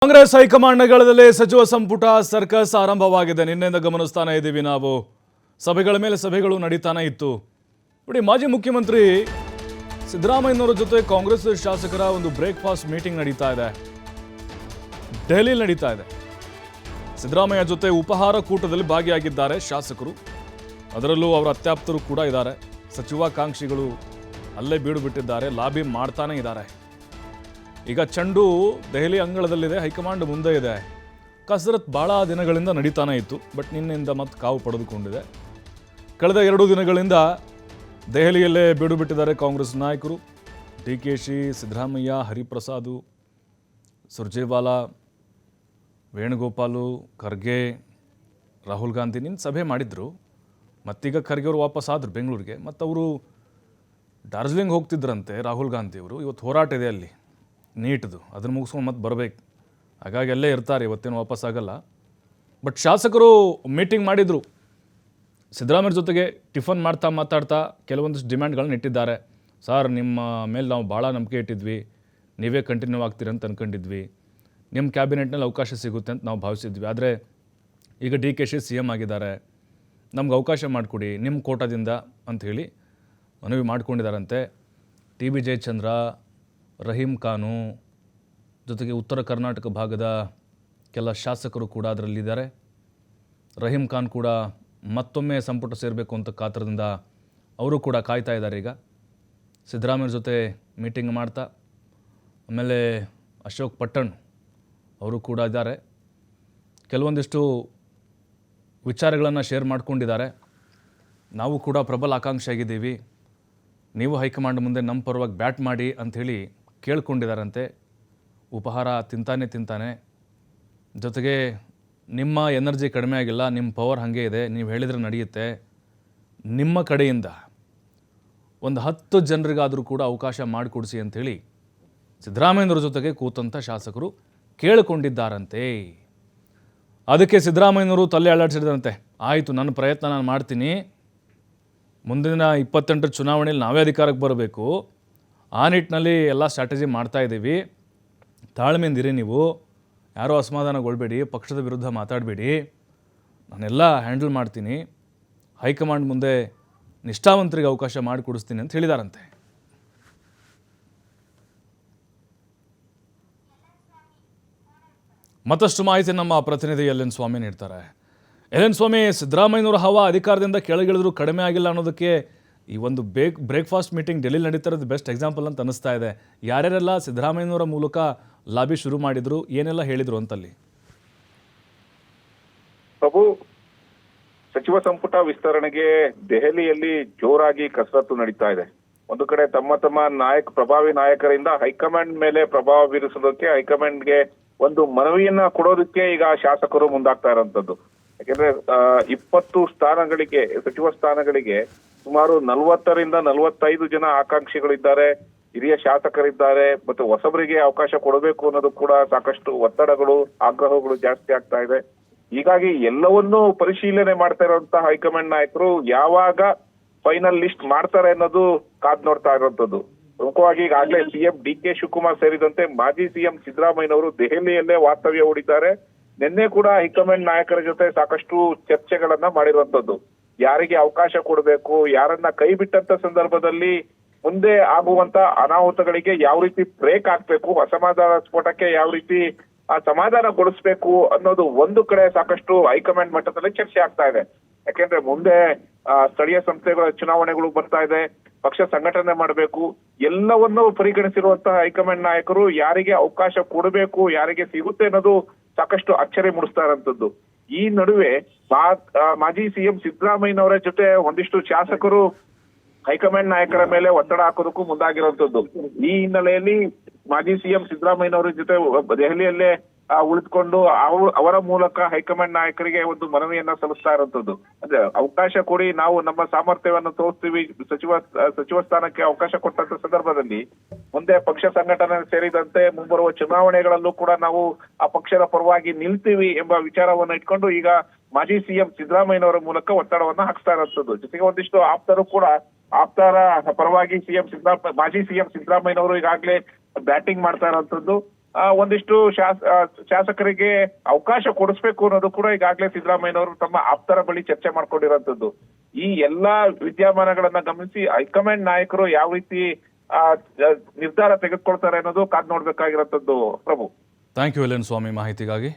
ಕಾಂಗ್ರೆಸ್ ಹೈಕಮಾಂಡ್ಗಳಲ್ಲಿ ಸಚಿವ ಸಂಪುಟ ಸರ್ಕಸ್ ಆರಂಭವಾಗಿದೆ. ನಿನ್ನೆಯಿಂದ ಗಮನಿಸ್ತಾನೆ ಇದ್ದೀವಿ ನಾವು. ಸಭೆಗಳ ಮೇಲೆ ಸಭೆಗಳು ನಡೀತಾನೆ ಇತ್ತು. ನೋಡಿ, ಮಾಜಿ ಮುಖ್ಯಮಂತ್ರಿ ಸಿದ್ದರಾಮಯ್ಯನವರ ಜೊತೆ ಕಾಂಗ್ರೆಸ್ ಶಾಸಕರ ಒಂದು ಬ್ರೇಕ್ಫಾಸ್ಟ್ ಮೀಟಿಂಗ್ ನಡೀತಾ ಇದೆ. ದೆಹಲಿಯಲ್ಲಿ ನಡೀತಾ ಇದೆ. ಸಿದ್ದರಾಮಯ್ಯ ಜೊತೆ ಉಪಹಾರ ಕೂಟದಲ್ಲಿ ಭಾಗಿಯಾಗಿದ್ದಾರೆ ಶಾಸಕರು. ಅದರಲ್ಲೂ ಅವರ ಅತ್ಯಾಪ್ತರು ಕೂಡ ಇದ್ದಾರೆ. ಸಚಿವಾಕಾಂಕ್ಷಿಗಳು ಅಲ್ಲೇ ಬೀಡು ಬಿಟ್ಟಿದ್ದಾರೆ, ಲಾಬಿ ಮಾಡ್ತಾನೆ ಇದ್ದಾರೆ. ಈಗ ಚೆಂಡು ದೆಹಲಿ ಅಂಗಳದಲ್ಲಿದೆ, ಹೈಕಮಾಂಡ್ ಮುಂದೆ ಇದೆ. ಕಸರತ್ ಭಾಳ ದಿನಗಳಿಂದ ನಡೀತಾನೆ ಇತ್ತು. ಬಟ್ ನಿನ್ನೆಯಿಂದ ಮತ್ತೆ ಕಾವು ಪಡೆದುಕೊಂಡಿದೆ. ಕಳೆದ 2 ದಿನಗಳಿಂದ ದೆಹಲಿಯಲ್ಲೇ ಬೀಡು ಬಿಟ್ಟಿದ್ದಾರೆ ಕಾಂಗ್ರೆಸ್ ನಾಯಕರು. ಡಿಕೆಶಿ, ಸಿದ್ದರಾಮಯ್ಯ, ಹರಿಪ್ರಸಾದ್, ಸುರ್ಜೇವಾಲಾ, ವೇಣುಗೋಪಾಲು, ಖರ್ಗೆ, ರಾಹುಲ್ ಗಾಂಧಿ ನಿನ್ನ ಸಭೆ ಮಾಡಿದ್ರು. ಮತ್ತೀಗ ಖರ್ಗೆ ಅವರು ವಾಪಸ್ ಆದರು ಬೆಂಗಳೂರಿಗೆ. ಮತ್ತು ಅವರು ಡಾರ್ಜಿಲಿಂಗ್ ಹೋಗ್ತಿದ್ರಂತೆ ರಾಹುಲ್ ಗಾಂಧಿಯವರು. ಇವತ್ತು ಹೋರಾಟ ಇದೆ ಅಲ್ಲಿ ನೀಟ್ದು, ಅದನ್ನು ಮುಗಿಸ್ಕೊಂಡು ಮತ್ತೆ ಬರಬೇಕು. ಹಾಗಾಗಿ ಅಲ್ಲೇ ಇರ್ತಾರೆ, ಇವತ್ತೇನು ವಾಪಸ್ ಆಗಲ್ಲ. ಬಟ್ ಶಾಸಕರು ಮೀಟಿಂಗ್ ಮಾಡಿದರು. ಸಿದ್ದರಾಮಯ್ಯ ಜೊತೆಗೆ ಟಿಫನ್ ಮಾತಾಡ್ತಾ ಕೆಲವೊಂದಿಷ್ಟು ಡಿಮ್ಯಾಂಡ್ಗಳನ್ನ ಇಟ್ಟಿದ್ದಾರೆ. ಸರ್, ನಿಮ್ಮ ಮೇಲೆ ನಾವು ಭಾಳ ನಂಬಿಕೆ ಇಟ್ಟಿದ್ವಿ, ನೀವೇ ಕಂಟಿನ್ಯೂ ಆಗ್ತೀರಿ ಅಂತ ಅಂದ್ಕೊಂಡಿದ್ವಿ. ನಿಮ್ಮ ಕ್ಯಾಬಿನೆಟ್ನಲ್ಲಿ ಅವಕಾಶ ಸಿಗುತ್ತೆ ಅಂತ ನಾವು ಭಾವಿಸಿದ್ವಿ. ಆದರೆ ಈಗ ಡಿಕೆಶಿ CM ಆಗಿದ್ದಾರೆ, ನಮ್ಗೆ ಅವಕಾಶ ಮಾಡಿಕೊಡಿ ನಿಮ್ಮ ಕೋಟಾದಿಂದ ಅಂಥೇಳಿ ಮನವಿ ಮಾಡ್ಕೊಂಡಿದ್ದಾರಂತೆ. TB ಜಯಚಂದ್ರ, ರಹೀಂ ಖಾನು ಜೊತೆಗೆ ಉತ್ತರ ಕರ್ನಾಟಕ ಭಾಗದ ಕೆಲ ಶಾಸಕರು ಕೂಡ ಅದರಲ್ಲಿದ್ದಾರೆ. ರಹೀಂ ಖಾನ್ ಕೂಡ ಮತ್ತೊಮ್ಮೆ ಸಂಪುಟ ಸೇರಬೇಕು ಅಂತ ಕಾತರದಿಂದ ಅವರು ಕೂಡ ಕಾಯ್ತಾ ಇದ್ದಾರೆ. ಈಗ ಸಿದ್ದರಾಮಯ್ಯ ಜೊತೆ ಮೀಟಿಂಗ್ ಮಾಡ್ತಾ, ಆಮೇಲೆ ಅಶೋಕ್ ಪಟ್ಟಣ್ ಅವರು ಕೂಡ ಇದ್ದಾರೆ. ಕೆಲವೊಂದಿಷ್ಟು ವಿಚಾರಗಳನ್ನು ಶೇರ್ ಮಾಡ್ಕೊಂಡಿದ್ದಾರೆ. ನಾವು ಕೂಡ ಪ್ರಬಲ ಆಕಾಂಕ್ಷಿಯಾಗಿದ್ದೀವಿ, ನೀವು ಹೈಕಮಾಂಡ್ ಮುಂದೆ ನಮ್ಮ ಪರವಾಗಿ ಬ್ಯಾಟ್ ಮಾಡಿ ಅಂಥೇಳಿ ಕೇಳ್ಕೊಂಡಿದ್ದಾರಂತೆ. ಉಪಹಾರ ತಿಂತಾನೆ ಜೊತೆಗೆ ನಿಮ್ಮ ಎನರ್ಜಿ ಕಡಿಮೆ ಆಗಿಲ್ಲ, ನಿಮ್ಮ ಪವರ್ ಹಾಗೆ ಇದೆ, ನೀವು ಹೇಳಿದರೆ ನಡೆಯುತ್ತೆ. ನಿಮ್ಮ ಕಡೆಯಿಂದ ಒಂದು 10 ಜನರಿಗಾದರೂ ಕೂಡ ಅವಕಾಶ ಮಾಡಿಕೊಡಿಸಿ ಅಂಥೇಳಿ ಸಿದ್ದರಾಮಯ್ಯನವ್ರ ಜೊತೆಗೆ ಕೂತಂಥ ಶಾಸಕರು ಕೇಳಿಕೊಂಡಿದ್ದಾರಂತೆ. ಅದಕ್ಕೆ ಸಿದ್ದರಾಮಯ್ಯನವರು ತಲೆ ಅಲ್ಲಾಡಿಸಿದಂತೆ. ಆಯಿತು, ನನ್ನ ಪ್ರಯತ್ನ ನಾನು ಮಾಡ್ತೀನಿ, ಮುಂದಿನ 28 ಚುನಾವಣೆಯಲ್ಲಿ ನಾವೇ ಅಧಿಕಾರಕ್ಕೆ ಬರಬೇಕು, ಆ ನಿಟ್ಟಿನಲ್ಲಿ ಎಲ್ಲ ಸ್ಟ್ರಾಟಜಿ ಮಾಡ್ತಾಯಿದ್ದೀವಿ, ತಾಳ್ಮೆಯಿಂದಿರಿ ನೀವು, ಯಾರೂ ಅಸಮಾಧಾನಗೊಳ್ಬೇಡಿ, ಪಕ್ಷದ ವಿರುದ್ಧ ಮಾತಾಡಬೇಡಿ, ನಾನೆಲ್ಲ ಹ್ಯಾಂಡಲ್ ಮಾಡ್ತೀನಿ, ಹೈಕಮಾಂಡ್ ಮುಂದೆ ನಿಷ್ಠಾವಂತರಿಗೆ ಅವಕಾಶ ಮಾಡಿಕೊಡಿಸ್ತೀನಿ ಅಂತ ಹೇಳಿದಾರಂತೆ. ಮತ್ತಷ್ಟು ಮಾಹಿತಿ ನಮ್ಮ ಪ್ರತಿನಿಧಿ LN ಸ್ವಾಮಿ ನೀಡ್ತಾರೆ. LN ಸ್ವಾಮಿ, ಸಿದ್ದರಾಮಯ್ಯನವರ ಹವಾ ಅಧಿಕಾರದಿಂದ ಕೆಳಗಿಳಿದ್ರು ಕಡಿಮೆ ಆಗಿಲ್ಲ ಅನ್ನೋದಕ್ಕೆ ಈ ಒಂದು ಬ್ರೇಕ್ಫಾಸ್ಟ್ ಮೀಟಿಂಗ್ ಡೆಲ್ಲಿ ನಡೀತಾ ಇರೋದು ಬೆಸ್ಟ್ ಎಕ್ಸಾಂಪಲ್ ಅಂತ ಅನಿಸ್ತಾ ಇದೆ. ಯಾರ್ಯಾರೆಲ್ಲ ಸಿದ್ದರಾಮಯ್ಯನವರ ಮೂಲಕ ಲಾಬಿ ಶುರು ಮಾಡಿದ್ರು, ಏನೆಲ್ಲ ಹೇಳಿದ್ರು ಅಂತಲ್ಲಿ? ಪ್ರಭು, ಸಚಿವ ಸಂಪುಟ ವಿಸ್ತರಣೆಗೆ ದೆಹಲಿಯಲ್ಲಿ ಜೋರಾಗಿ ಕಸರತ್ತು ನಡೀತಾ ಇದೆ. ಒಂದು ಕಡೆ ತಮ್ಮ ಪ್ರಭಾವಿ ನಾಯಕರಿಂದ ಹೈಕಮಾಂಡ್ ಮೇಲೆ ಪ್ರಭಾವ ಬೀರಿಸೋದಕ್ಕೆ, ಹೈಕಮಾಂಡ್ಗೆ ಒಂದು ಮನವಿಯನ್ನ ಕೊಡೋದಕ್ಕೆ ಈಗ ಶಾಸಕರು ಮುಂದಾಗ್ತಾ ಇರೋಂಥದ್ದು. ಯಾಕೆಂದ್ರೆ 20 ಸ್ಥಾನಗಳಿಗೆ, ಸಚಿವ ಸ್ಥಾನಗಳಿಗೆ ಸುಮಾರು 40ರಿಂದ 45 ಜನ ಆಕಾಂಕ್ಷಿಗಳಿದ್ದಾರೆ, ಹಿರಿಯ ಶಾಸಕರಿದ್ದಾರೆ. ಮತ್ತು ಹೊಸಬರಿಗೆ ಅವಕಾಶ ಕೊಡಬೇಕು ಅನ್ನೋದು ಕೂಡ ಸಾಕಷ್ಟು ಒತ್ತಡಗಳು, ಆಗ್ರಹಗಳು ಜಾಸ್ತಿ ಆಗ್ತಾ ಇದೆ. ಹೀಗಾಗಿ ಎಲ್ಲವನ್ನೂ ಪರಿಶೀಲನೆ ಮಾಡ್ತಾ ಇರುವಂತಹ ಹೈಕಮಾಂಡ್ ನಾಯಕರು ಯಾವಾಗ ಫೈನಲ್ ಲಿಸ್ಟ್ ಮಾಡ್ತಾರೆ ಅನ್ನೋದು ಕಾದ್ ನೋಡ್ತಾ ಇರುವಂತದ್ದು. ಪ್ರಮುಖವಾಗಿ ಈಗಾಗಲೇ CM DK ಶಿವಕುಮಾರ್ ಸೇರಿದಂತೆ ಮಾಜಿ CM ಸಿದ್ದರಾಮಯ್ಯನವರು ದೆಹಲಿಯಲ್ಲೇ ವಾಸ್ತವ್ಯ ಹೂಡಿದ್ದಾರೆ. ನಿನ್ನೆ ಕೂಡ ಹೈಕಮಾಂಡ್ ನಾಯಕರ ಜೊತೆ ಸಾಕಷ್ಟು ಚರ್ಚೆಗಳನ್ನ ಮಾಡಿರುವಂತದ್ದು. ಯಾರಿಗೆ ಅವಕಾಶ ಕೊಡಬೇಕು, ಯಾರನ್ನ ಕೈ ಬಿಟ್ಟಂತ ಸಂದರ್ಭದಲ್ಲಿ ಮುಂದೆ ಆಗುವಂತ ಅನಾಹುತಗಳಿಗೆ ಯಾವ ರೀತಿ ಬ್ರೇಕ್ ಹಾಕ್ಬೇಕು, ಅಸಮಾಧಾನ ಸ್ಫೋಟಕ್ಕೆ ಯಾವ ರೀತಿ ಆ ಸಮಾಧಾನಗೊಳಿಸ್ಬೇಕು ಅನ್ನೋದು ಒಂದು ಕಡೆ ಸಾಕಷ್ಟು ಹೈಕಮಾಂಡ್ ಮಟ್ಟದಲ್ಲಿ ಚರ್ಚೆ ಆಗ್ತಾ ಇದೆ. ಯಾಕೆಂದ್ರೆ ಮುಂದೆ ಸ್ಥಳೀಯ ಸಂಸ್ಥೆಗಳ ಚುನಾವಣೆಗಳು ಬರ್ತಾ ಇದೆ, ಪಕ್ಷ ಸಂಘಟನೆ ಮಾಡಬೇಕು. ಎಲ್ಲವನ್ನೂ ಪರಿಗಣಿಸಿರುವಂತಹ ಹೈಕಮಾಂಡ್ ನಾಯಕರು ಯಾರಿಗೆ ಅವಕಾಶ ಕೊಡಬೇಕು, ಯಾರಿಗೆ ಸಿಗುತ್ತೆ ಅನ್ನೋದು ಸಾಕಷ್ಟು ಅಚ್ಚರಿ ಮೂಡಿಸ್ತಾ ಇರೋಂಥದ್ದು. ಈ ನಡುವೆ ಮಾಜಿ CM ಸಿದ್ದರಾಮಯ್ಯನವರ ಜೊತೆ ಒಂದಿಷ್ಟು ಶಾಸಕರು ಹೈಕಮಾಂಡ್ ನಾಯಕರ ಮೇಲೆ ಒತ್ತಡ ಹಾಕೋದಕ್ಕೂ ಮುಂದಾಗಿರುವಂತದ್ದು. ಈ ಹಿನ್ನೆಲೆಯಲ್ಲಿ ಮಾಜಿ CM ಸಿದ್ದರಾಮಯ್ಯನವರ ಜೊತೆ ದೆಹಲಿಯಲ್ಲೇ ಉಳಿದುಕೊಂಡು ಅವರ ಮೂಲಕ ಹೈಕಮಾಂಡ್ ನಾಯಕರಿಗೆ ಒಂದು ಮನವಿಯನ್ನ ಸಲ್ಲಿಸ್ತಾ ಇರುವಂತದ್ದು. ಅಂದ್ರೆ ಅವಕಾಶ ಕೊಡಿ, ನಾವು ನಮ್ಮ ಸಾಮರ್ಥ್ಯವನ್ನು ತೋರಿಸ್ತೀವಿ, ಸಚಿವ ಸ್ಥಾನಕ್ಕೆ ಅವಕಾಶ ಕೊಟ್ಟಂತ ಸಂದರ್ಭದಲ್ಲಿ ಮುಂದೆ ಪಕ್ಷ ಸಂಘಟನೆ ಸೇರಿದಂತೆ ಮುಂಬರುವ ಚುನಾವಣೆಗಳಲ್ಲೂ ಕೂಡ ನಾವು ಆ ಪಕ್ಷದ ಪರವಾಗಿ ನಿಲ್ತೀವಿ ಎಂಬ ವಿಚಾರವನ್ನ ಇಟ್ಕೊಂಡು ಈಗ ಮಾಜಿ CM ಸಿದ್ದರಾಮಯ್ಯನವರ ಮೂಲಕ ಒತ್ತಡವನ್ನ ಹಾಕ್ಸ್ತಾ ಇರುವಂತದ್ದು. ಜೊತೆಗೆ ಒಂದಿಷ್ಟು ಆಪ್ತರು ಕೂಡ ಆಪ್ತರ ಪರವಾಗಿ ಮಾಜಿ CM ಸಿದ್ದರಾಮಯ್ಯನವರು ಈಗಾಗಲೇ ಬ್ಯಾಟಿಂಗ್ ಮಾಡ್ತಾ ಇರುವಂತದ್ದು. ಒಂದಿಷ್ಟು ಶಾಸಕರಿಗೆ ಅವಕಾಶ ಕೊಡಿಸ್ಬೇಕು ಅನ್ನೋದು ಕೂಡ ಈಗಾಗಲೇ ಸಿದ್ದರಾಮಯ್ಯನವರು ತಮ್ಮ ಆಪ್ತರ ಬಳಿ ಚರ್ಚೆ ಮಾಡ್ಕೊಂಡಿರೋಂಥದ್ದು. ಈ ಎಲ್ಲಾ ವಿದ್ಯಮಾನಗಳನ್ನ ಗಮನಿಸಿ ಹೈಕಮಾಂಡ್ ನಾಯಕರು ಯಾವ ರೀತಿ ನಿರ್ಧಾರ ತೆಗೆದುಕೊಳ್ತಾರೆ ಅನ್ನೋದು ಕಾದ್ ನೋಡ್ಬೇಕಾಗಿರೋಂಥದ್ದು. ಪ್ರಭು, ಥ್ಯಾಂಕ್ ಯು ಎಲ್ ಎನ್ ಸ್ವಾಮಿ ಮಾಹಿತಿಗಾಗಿ.